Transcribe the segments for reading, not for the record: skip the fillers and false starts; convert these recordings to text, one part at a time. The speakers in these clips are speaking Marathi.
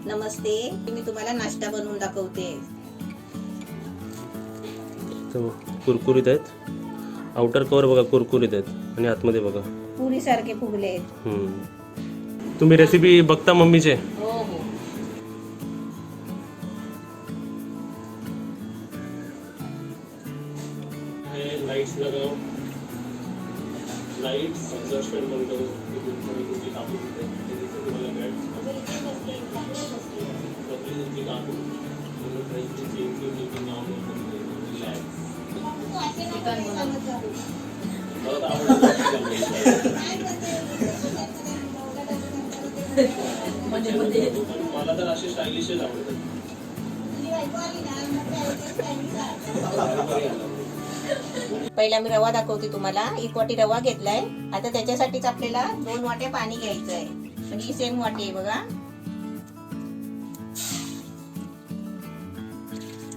नमस्ते, मी तुम्हाला नाश्ता बनवून दाखवते. तर कुरकुरीत आहेत. आउटर कवर बघा कुरकुरीत आहेत आणि आतमध्ये बघा पुरी सारखे फुगले आहेत. तुम्ही रेसिपी बघता मम्मीचे? हो हो. लाइट्स लगाओ. लाइट्स एग्जॉस्टमेंट बंद करो. थोड़ी काबू होते हैं जैसे तुम्हाला बेड पतली काबू तुम्ही ट्राई की चेंज की नाउ रिलॅक्स मला तर असे स्टायलिशच आवडतात. पहिला मी रवा दाखवते तुम्हाला. 1 वाटी रवा घेतलाय. आता त्याच्यासाठीच आपल्याला 2 वाट्या पाणी घ्यायचं आहे. म्हणजे ही सेम वाटी आहे बघा.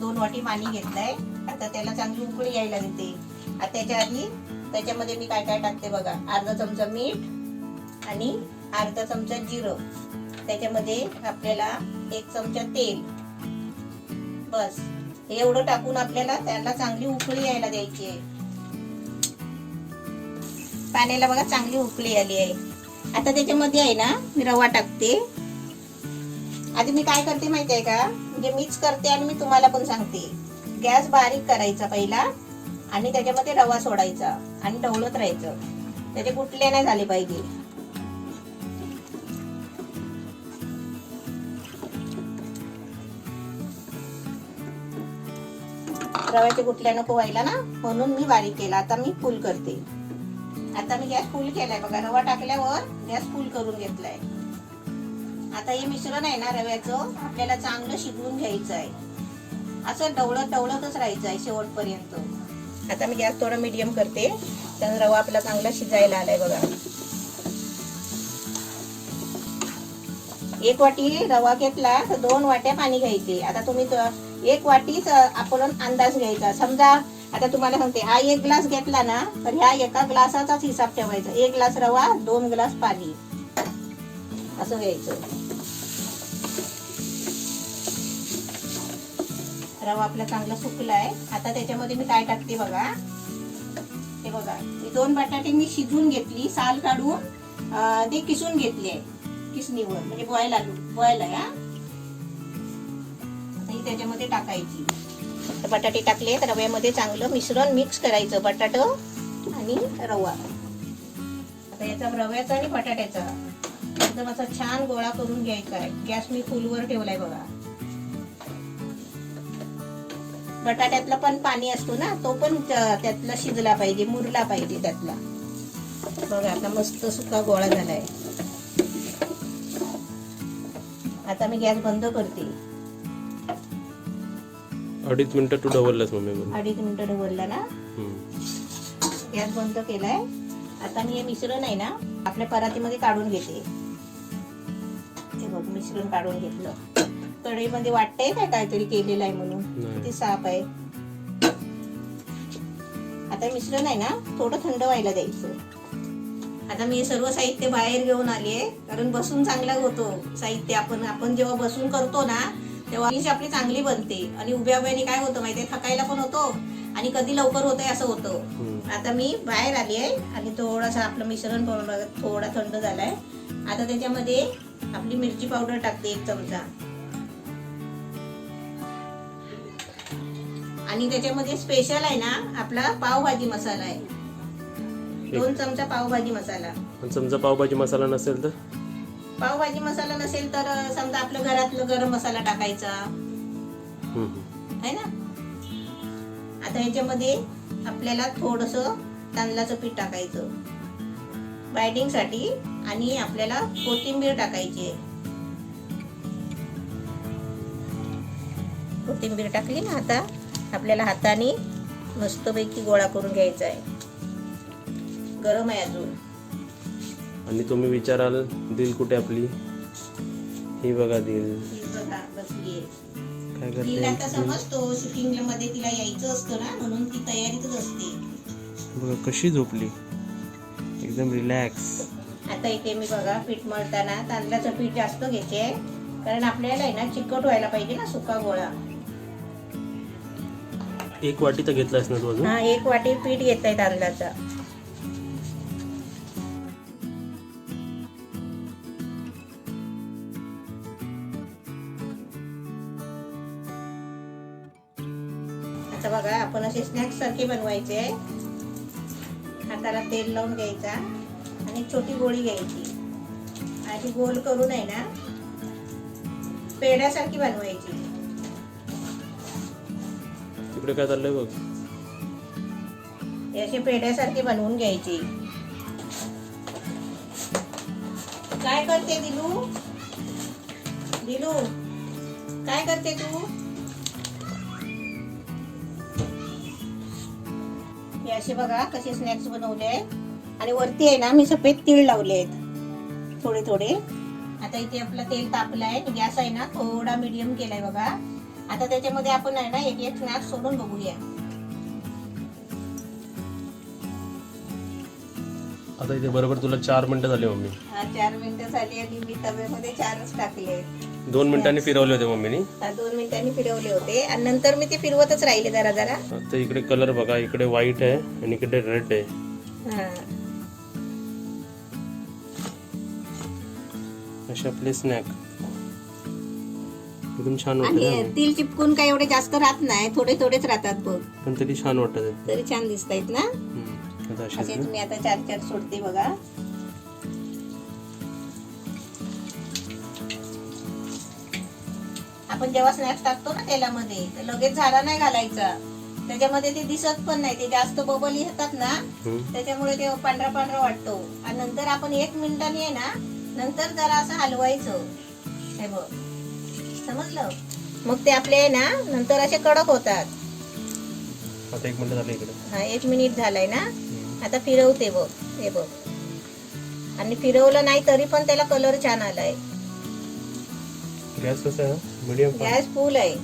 2 वाटी पाणी घेतलंय. आता त्याला चांगली उकळी यायला देते. आता त्याच्या आधी त्याच्यामध्ये मी काय काय टाकते बघा. अर्धा चमचा मीठ आणि अर्धा चमचा जिरं. त्याच्यामध्ये आपल्याला 1 चमचा तेल. बस एवढं टाकून आपल्याला त्याला चांगली उकळी यायला द्यायची आहे. पाण्याला बघा चांगली उकळी आली आहे. आता त्याच्यामध्ये आहे ना मी रवा टाकते. आधी मी काय करते माहिती आहे का, म्हणजे मिक्स करते आणि मी तुम्हाला पण सांगते. गॅस बारीक करायचा पहिला आणि त्याच्यामध्ये रवा सोडायचा आणि ढवळत राहायचं. त्याचे गुटले नाही झाले पाहिजे. रव्याचे गुटल्या नको व्हायला ना, म्हणून मी बारीक केला. आता मी फुल करते. आता मी गॅस फुल केलाय बघा. रवा टाकल्यावर गॅस फुल करून घेतलाय. आता हे मिश्रण आहे ना रव्याचं आपल्याला चांगलं शिजवून घ्यायचं आहे. असं ढवळतच राहायचं आहे शेवटपर्यंत. आता मी गॅस थोडा मीडियम करते. तर रवा आपला चांगला शिजायला आलाय बघा. 1 वाटी रवा घेतला तर 2 वाट्या पाणी घ्यायचे. आता तुम्ही 1 वाटीच आपण अंदाज घ्यायचा. समजा आता तुम्हाला सांगते, हा 1 ग्लास घेतला ना तर ह्या 1 ग्लासाचाच हिसाब ठेवायचा. 1 ग्लास रवा 2 ग्लास पाणी असं घ्यायचं. रवा आपला चांगला सुकलाय. आता त्याच्यामध्ये मी काय टाकते बघा. हे बघा, मी 2 बटाटे मी शिजवून घेतली. साल काढून ते किसून घेतले किसणीवर, म्हणजे बॉईल आहे. त्याच्यामध्ये टाकायची. तर बटाटे टाकले तर रव्यामध्ये चांगलं मिश्रण मिक्स करायचं. बटाटा आणि रवा. आता याचा रव्याचा आणि बटाट्याचा एकदम असा छान गोळा करून घ्यायचा आहे. गॅस मी फुलवर ठेवलाय बघा. बटाट्यातला पण पाणी असतो ना, तो पण त्यातला शिजला पाहिजे, मुरला पाहिजे त्यातला. बघा आता मस्त सुका गोळा झालाय. आता मी गॅस बंद करते. 2.5 मिनिटं तू ढवळलास मम्मी. 2.5 मिनिटं ढवळला ना. गॅस बंद केलाय. आता मी हे मिश्रण आहे ना आपल्या परातीमध्ये काढून घेते. हे बघ मिश्रण काढून घेतलं. कढईमध्ये वाटतंय काय काहीतरी केलेलं आहे म्हणून. किती साफ आहे. आता मिश्रण आहे ना थोडं थंड व्हायला द्यायचं. आता मी हे सर्व साहित्य बाहेर घेऊन आले, कारण बसून चांगला होतो साहित्य. आपण जेव्हा बसून करतो ना तेव्हा आपली चांगली बनते. आणि उभ्या उभ्याने काय होतं माहितीये, थकायला पण होतो आणि कधी लवकर होतंय असं होतं. आता मी बाहेर आली आहे आणि थोडासा आपलं मिश्रण थोडा थंड झालाय. आता त्याच्यामध्ये आपली मिरची पावडर टाकते 1 चमचा. आणि त्याच्यामध्ये स्पेशल आहे ना आपला पावभाजी मसाला आहे. 2 चमचा पावभाजी मसाला. समजा पावभाजी मसाला नसेल तर? पावभाजी मसाला नसेल तर समजा आपल्या घरातलं गरम मसाला टाकायचा आहे ना. आता ह्याच्यामध्ये आपल्याला थोडंसं तांदळाचं पीठ टाकायचं बाइंडिंग साठी. आणि आपल्याला कोथिंबीर टाकायची आहे. कोथिंबीर टाकली ना. आता आपल्याला हाताने मस्तपैकी गोळा करून घ्यायचा आहे. गरम आहे अजून. आणि तुम्ही विचाराल दिल कुठे आपली? ही बघा दिल. बघा बसली काय तिला आता करते? समजतो शूटिंग मध्ये तिला यायचं असतं ना, म्हणून ती तयारीतच असते. बघा कशी झोपली, एकदम रिलॅक्स. आता इथे मी बघा पीठ मळताना तांदळाचं पीठ जास्त घ्यायचे कारण आपल्याला आहे ना चिकट व्हायला पाहिजे ना सुका गोळा. 1 वाटी तर घेतलास ना तू अजून? हा 1 वाटी पीठ घेतलंय तांदळाचा. आता बघा आपण असे स्नॅक्स सारखे बनवायचे. हाताला तेल लावून घ्यायचा आणि छोटी गोळी घ्यायची आणि गोल करून आहे ना पेढ्यासारखी बनवायची. तिकडे काय चाललंय बघ. हे असे पेढ्यासारखी बनवून घ्यायची. काय करते दिलू? दिलू काय करते तू? हे असे बघा कसे स्नॅक्स बनवले आणि वरती आहे ना मी सफेद तीळ लावले आहेत थोडे थोडे. आता इथे आपलं तेल तापलंय. गॅस आहे ना थोडा मीडियम केलाय बघा. आता त्याच्यामध्ये आपण आहे ना एक एक स्नॅक्स सोडून बघूया. आता इथे बरोबर तुला 4 मिनिटं झाली मम्मी. 4 मिनिटं झाली आणि मी तव्यामध्ये 4च टाकले. 2 मिनिटांनी फिरवले होते मम्मीनी. 2 मिनिटांनी फिरवले होते आणि नंतर मी ते फिरवतच राहिले जरा जरा. आता इकडे कलर बघा. इकडे व्हाईट आहे आणि इकडे रेड आहे. हा असे आपले स्नॅक एकदम छान वाटत आणि तिल चिपकून काय एवढे जास्त राहत नाही. थोडे थोडेच राहतात बघ. पण तरी छान वाटत आहेत. तरी छान दिसतायत ना. आता असेच असेच ना. मी आता 4 सोडते बघा. आपण जेव्हा स्नॅक्स टाकतो ना तेलामध्ये तर लगेच झाडा नाही घालायचा. त्याच्यामध्ये ते दिसत पण नाही. ते जास्त बबल येतात ना त्याच्यामुळे ते पांढरा पांढरा वाटतो. आणि नंतर आपण 1 मिनिटाने आहे ना नंतर जरा असं हलवायचं. हे बघ समजलं. मग ते आपले आहे ना नंतर असे कडक होतात. आता 1 मिनिट झालं इकडे. हा 1 मिनिट झालाय ना. आता फिरवते बघ. हे बघ आणि फिरवलं नाही तरी पण त्याला कलर छान आलाय. गॅस कसा आहे? मीडियम. गॅस फुल आहे.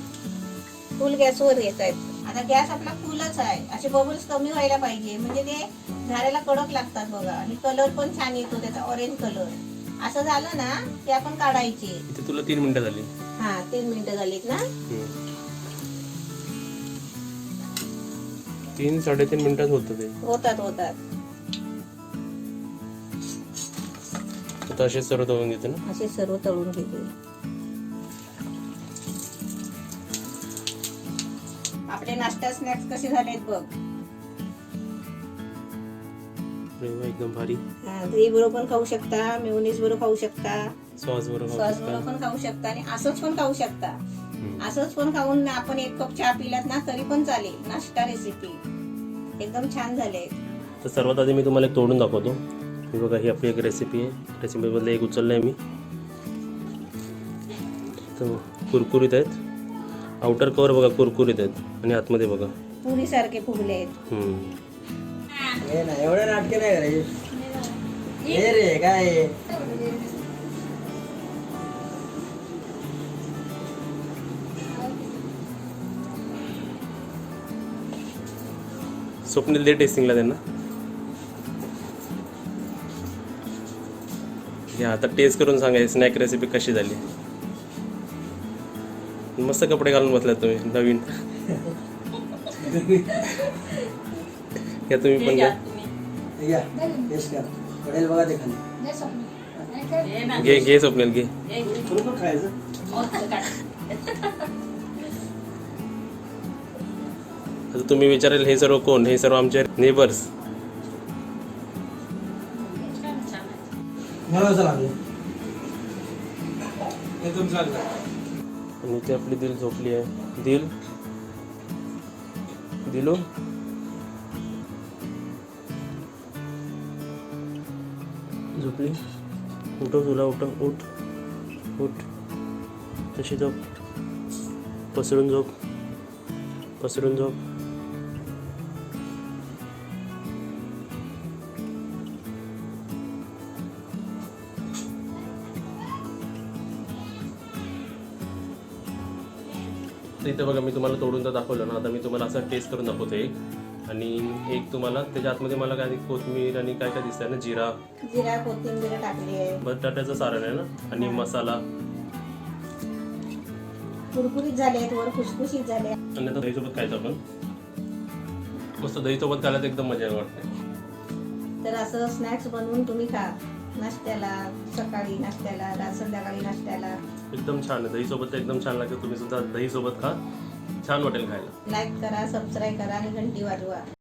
फुल गॅसवर येत आहेत. आता गॅस आपला फुलच आहे. असे बबल्स कमी व्हायला पाहिजे म्हणजे ते झाडाला कडक लागतात बघा. आणि कलर पण छान येतो त्याचा ऑरेंज कलर. असं झालं ना की आपण काढायचे. इथे तुला 3 मिनिटं झाली. हा 3 मिनिटं झालीत ना. 3-3.5 मिनिटात होतं ते. होतात. आता असे सर्व तळून घेते ना. असे सर्व तळून घेते. आपले नाश्ता स्नॅक्स कसे झालेत बघ. एकदम भारी. दही बरोबर पण खाऊ शकता. मेयोनीज बरोबर खाऊ शकता. सॉस बरोबर पण खाऊ शकता आणि असंच पण खाऊ शकता. असंच पण खाऊन आपण 1 कप चहा पिलात ना तरी पण चालेल. नाश्ता रेसिपी एकदम छान झाले. तर सर्वात आधी मी तुम्हाला एक तोडून दाखवतो. ही बघा ही आपली एक रेसिपी आहे. रेसिपीमधलं एक उचललं आहे मी. तर कुरकुरीत आहेत. आउटर कवर बघा कुरकुरीत आहेत आणि आतमध्ये बघा पुरी सारखे फुगले आहेत. एवढं नाटके नाही करायचे. हे रे काय स्वप्नील दे टेस्टिंगला त्यांना. घ्या आता टेस्ट करून सांगा स्नॅक रेसिपी कशी झाली. मस्त कपडे घालून बसलात तुम्ही नवीन. घ्या तुम्ही पण घ्या. घ्या टेस्ट कर. पडेल बघा ते खाली. घे स्वप्नील घे. थोडं खायचं. आता तुम्ही विचारेल हे सर्व कोण? हे सर्व आमचे नेबर्स. मला कसं लागलं? आणि इथे आपली दिल झोपली आहे. दिलो झोपली. उठव तुला. उठ तशी झोप. पसरून झोप. तर इथं बघा मी तुम्हाला तोडून तर दाखवलं ना. आता मी तुम्हाला असं टेस्ट करून दाखवतो एक. आणि एक तुम्हाला त्याच्या आतमध्ये मला काय कोथिंबीर आणि काय काय दिसतंय ना. जिरा कोथिंबीर टाकली आहे. बटाट्याचं सारण आहे ना. आणि मसाला कुरकुरीत झाले आहेत, वर खुसखुशीत झाले. आणि आता दहीसोबत खायचं आपण. मस्त दहीसोबत खायला तर एकदम मजा वाटते. तर असं स्नॅक्स बनवून तुम्ही खा, नाश्त्याला, सकाळी नाश्त्याला, संध्याकाळी नाश्त्याला. एकदम छान आहे. दहीसोबत तर एकदम छान लागते. तुम्ही सुद्धा दहीसोबत खा, छान वाटेल खायला. लाईक करा, सबस्क्राईब करा आणि घंटी वाजवा.